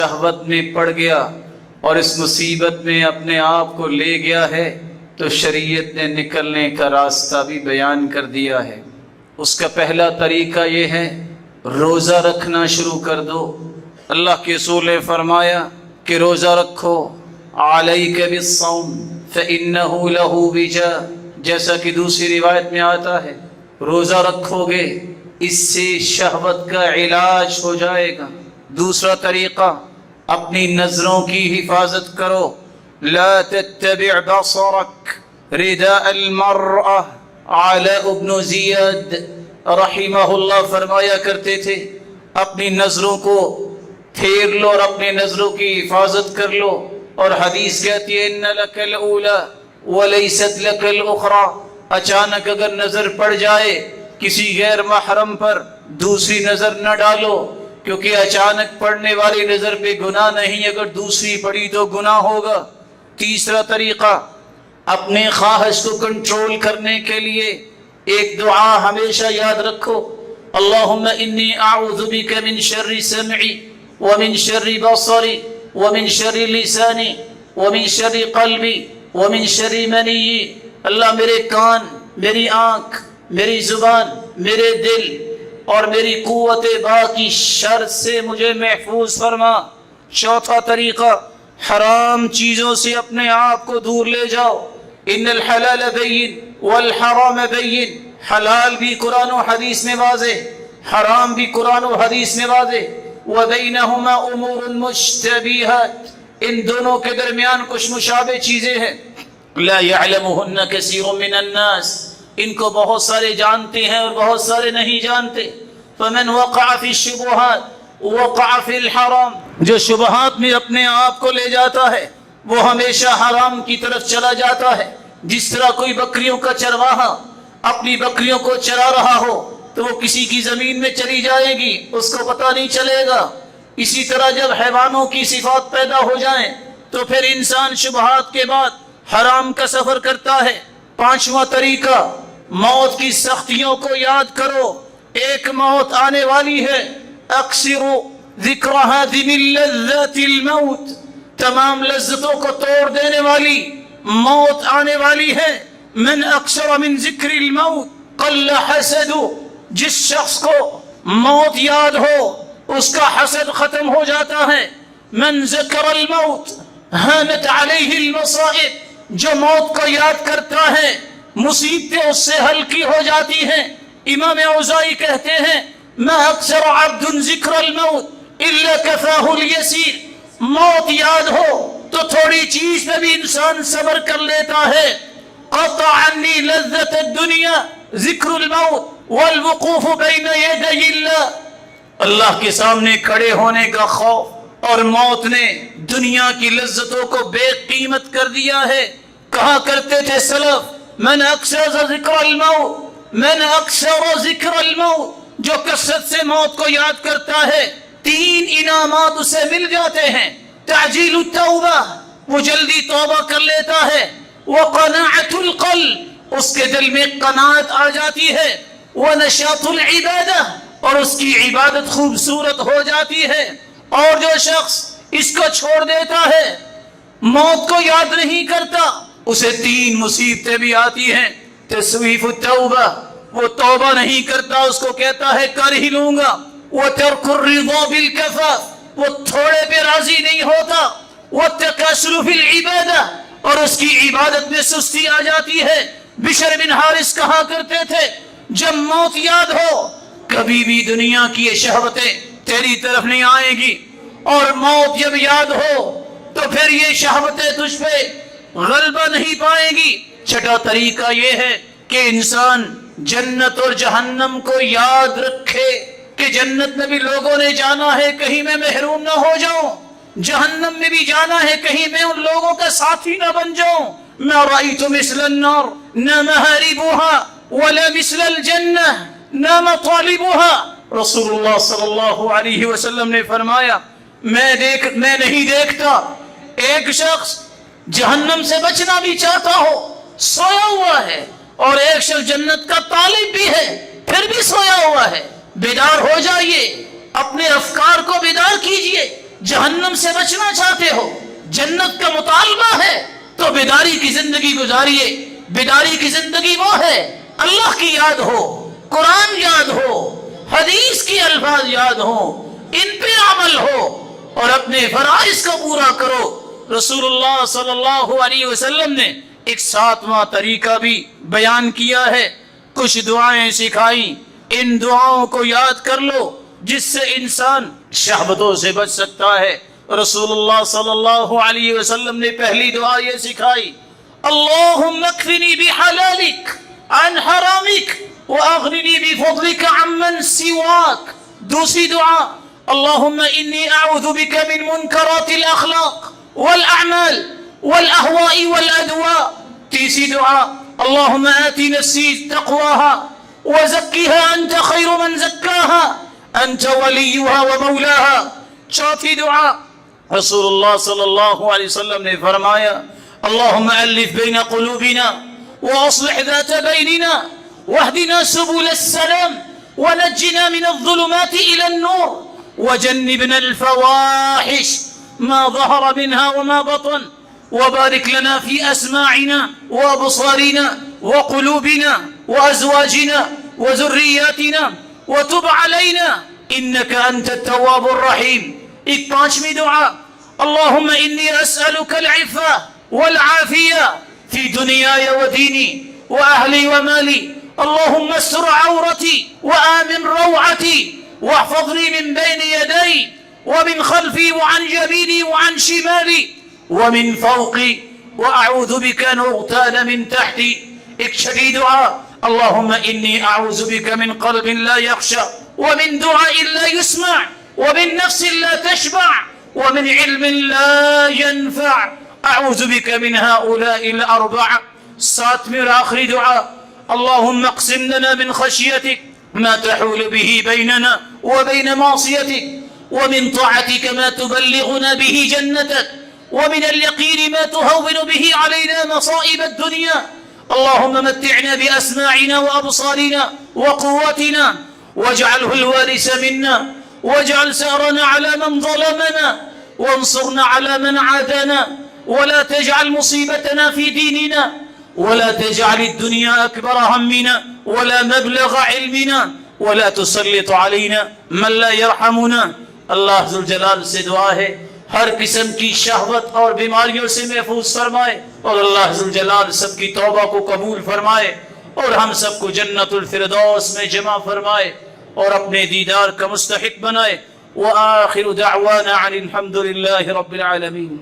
شہوت میں پڑ گیا اور اس مصیبت میں اپنے آپ کو لے گیا ہے تو شریعت نے نکلنے کا راستہ بھی بیان کر دیا ہے۔ اس کا پہلا طریقہ یہ ہے روزہ رکھنا شروع کر دو۔ اللہ کے رسول نے فرمایا کہ روزہ رکھو، علیک بالصوم فإنہ لہ وجاء، جیسا کہ دوسری روایت میں آتا ہے روزہ رکھو گے اس سے شہوت کا علاج ہو جائے گا۔ دوسرا طریقہ اپنی نظروں کی حفاظت کرو، لا تتبع بصرک رداء المرأة۔ علاء ابن زیاد رحمہ اللہ فرمایا کرتے تھے اپنی نظروں کو پھیر لو اور اپنی نظروں کی حفاظت کر لو، اور حدیث کہتی ہے ان لک الاولی ولیست لک الاخری، اچانک اگر نظر پڑ جائے کسی غیر محرم پر دوسری نظر نہ ڈالو، کیونکہ اچانک پڑنے والی نظر پہ گناہ نہیں، اگر دوسری پڑی تو گناہ ہوگا۔ تیسرا طریقہ اپنے خواہش کو کنٹرول کرنے کے لیے ایک دعا ہمیشہ یاد رکھو، اللہم انی اعوذ بک من شر سمعی ومن شر بصری ومن شر لسانی ومن شر قلبی ومن شر منی۔ اللہ میرے کان، میری آنکھ، میری زبان، میرے دل اور میری قوت باقی شر سے مجھے محفوظ فرما۔ چوتھا طریقہ حرام چیزوں سے اپنے آپ کو دور لے جاؤ، ان الحلال بین والحرام بین، حلال بھی قرآن و حدیث میں واضح، حرام بھی قرآن و حدیث میں واضح، وبینہما امور مشتبہات، ان دونوں کے درمیان کچھ مشابہ چیزیں ہیں، لا یعلمہن کثیر من الناس، ان کو بہت سارے جانتے ہیں اور بہت سارے نہیں جانتے۔ فمن وقع فی الشبہات وقع فی الحرام، جو شبہات میں اپنے آپ کو لے جاتا ہے وہ ہمیشہ حرام کی طرف چلا جاتا ہے۔ جس طرح کوئی بکریوں کا چرواہا اپنی بکریوں کو چرا رہا ہو تو وہ کسی کی زمین میں چلی جائے گی، اس کو پتہ نہیں چلے گا۔ اسی طرح جب حیوانوں کی صفات پیدا ہو جائیں تو پھر انسان شبہات کے بعد حرام کا سفر کرتا ہے۔ پانچواں طریقہ موت کی سختیوں کو یاد کرو، ایک موت آنے والی ہے، اکثروا ذکر ہادم لذات الموت، تمام لذتوں کو توڑ دینے والی موت آنے والی ہے۔ من اکثر من ذکر الموت قل حسد، جس شخص کو موت یاد ہو اس کا حسد ختم ہو جاتا ہے۔ من ذکر الموت ہانت علیہ المصائب، جو موت کو یاد کرتا ہے مصیبتیں اس سے ہلکی ہو جاتی ہیں۔ امام اوزاعی کہتے ہیں ما اکثر عبد ذکر الموت الا کفاہ الیسیر، موت یاد ہو تو تھوڑی چیز پہ بھی انسان صبر کر لیتا ہے۔ قطع عنی لذت الدنیا ذکر الموت والوقوف بین یدی اللہ، اللہ کے سامنے کھڑے ہونے کا خوف اور موت نے دنیا کی لذتوں کو بے قیمت کر دیا ہے۔ کہا کرتے تھے سلف من اکثر ذکر الموت، من اکثر ذکر الموت، جو کثرت سے موت کو یاد کرتا ہے تین انعامات اسے مل جاتے ہیں۔ تعجیل التوبہ، وہ جلدی توبہ کر لیتا ہے، وقناعت القلب، اس کے دل میں قناعت آ جاتی ہے، ونشاط العبادہ، اور اس کی عبادت خوبصورت ہو جاتی ہے۔ اور جو شخص اس کو چھوڑ دیتا ہے، موت کو یاد نہیں کرتا، اسے تین مصیبتیں بھی آتی ہیں۔ تسویف التوبہ، وہ توبہ نہیں کرتا، اس کو کہتا ہے کر ہی لوں گا۔ وترک الرضا بالکفاف، وہ تھوڑے پہ راضی نہیں ہوتا۔ والتکاسل فی العبادہ، اور اس کی عبادت میں سستی آ جاتی ہے۔ بشر بن حارث کہا کرتے تھے جب موت یاد ہو کبھی بھی دنیا کی یہ شہوتیں تیری طرف نہیں آئیں گی، اور موت جب یاد ہو تو پھر یہ شہوتیں تجھ پہ غلبہ نہیں پائیں گی۔ چھٹا طریقہ یہ ہے کہ انسان جنت اور جہنم کو یاد رکھے کہ جنت میں بھی لوگوں نے جانا ہے، کہیں میں محروم نہ ہو جاؤں، جہنم میں بھی جانا ہے، کہیں میں ان لوگوں کا ساتھی نہ بن جاؤں۔ ما رأيت مثل النار نام هاربها ولا مثل الجنة نام طالبها، رسول اللہ صلی اللہ علیہ وسلم نے فرمایا میں نہیں دیکھتا ایک شخص جہنم سے بچنا بھی چاہتا ہو سویا ہوا ہے، اور ایک شخص جنت کا طالب بھی ہے پھر بھی سویا ہوا ہے۔ بیدار ہو جائیے، اپنے افکار کو بیدار کیجئے، جہنم سے بچنا چاہتے ہو، جنت کا مطالبہ ہے، تو بیداری کی زندگی گزاریے۔ بیداری کی زندگی وہ ہے اللہ کی یاد ہو، قرآن یاد ہو، حدیث کی الفاظ یاد ہو، ان پہ عمل ہو اور اپنے فرائض کو پورا کرو۔ رسول اللہ صلی اللہ علیہ وسلم نے ایک 7واں طریقہ بھی بیان کیا ہے، کچھ دعائیں سکھائیں، ان دعاؤں کو یاد کر لو جس سے انسان شہوتوں سے بچ سکتا ہے۔ رسول اللہ صلی اللہ علیہ وسلم نے پہلی دعا یہ سکھائی، اللہم اکفنی بحلالک عن حرامک واغننی بفضلک عمن سواک۔ دوسری دعا، اللہم انی اعوذ بک من منکرات الاخلاق والاعمال والاہواء والادواء۔ تیسری دعا، اللہم آتی نفسی تقواها وزکیها انت خیر من زکاها انت ولیها ومولاها۔ چوتھی دعا، رسول اللہ صلی اللہ علیہ وسلم نے فرمایا، اللہم الف بین قلوبنا واصلح ذات بیننا واہدنا سبل السلام ونجنا من الظلمات الى النور وجنبنا الفواحش ما ظهر منها وما بطن وبارك لنا في أسماعنا وأبصارنا وقلوبنا وأزواجنا وذرياتنا وتب علينا إنك أنت التواب الرحيم۔ ایک پانچویں دعا، اللهم إني أسألك العفة والعافية في دنياي وديني وأهلي ومالي، اللهم استر عورتي وآمن روعتي واحفظني من بين يدي ومن خلفي وعن يميني وعن شمالي ومن فوقي وأعوذ بك أن أغتال من تحتي۔ ایک چھٹی دعا، اللهم إني أعوذ بك من قلب لا يخشع ومن دعاء لا يسمع ومن نفس لا تشبع ومن علم لا ينفع أعوذ بك من هؤلاء الأربعة۔ ساتویں اور آخری دعا، اللهم اقسم لنا من خشيتك ما تحول به بيننا وبين معصيتك ومن طاعتك ما تبلغنا به جنتك ومن اليقين ما تهون به علينا مصائب الدنيا، اللهم متعنا بأسماعنا وأبصارنا وقوتنا واجعله الوارث منا واجعل ثأرنا على من ظلمنا وانصرنا على من عادانا ولا تجعل مصيبتنا في ديننا ولا تجعل الدنيا أكبر همنا ولا مبلغ علمنا ولا تسلط علينا من لا يرحمنا۔ اللہ ذوالجلال سے دعا ہے ہر قسم کی شہوت اور بیماریوں سے محفوظ فرمائے، اور اللہ ذوالجلال سب کی توبہ کو قبول فرمائے اور ہم سب کو جنت الفردوس میں جمع فرمائے اور اپنے دیدار کا مستحق بنائے۔ وآخر دعوانا عن الحمد للہ رب العالمین۔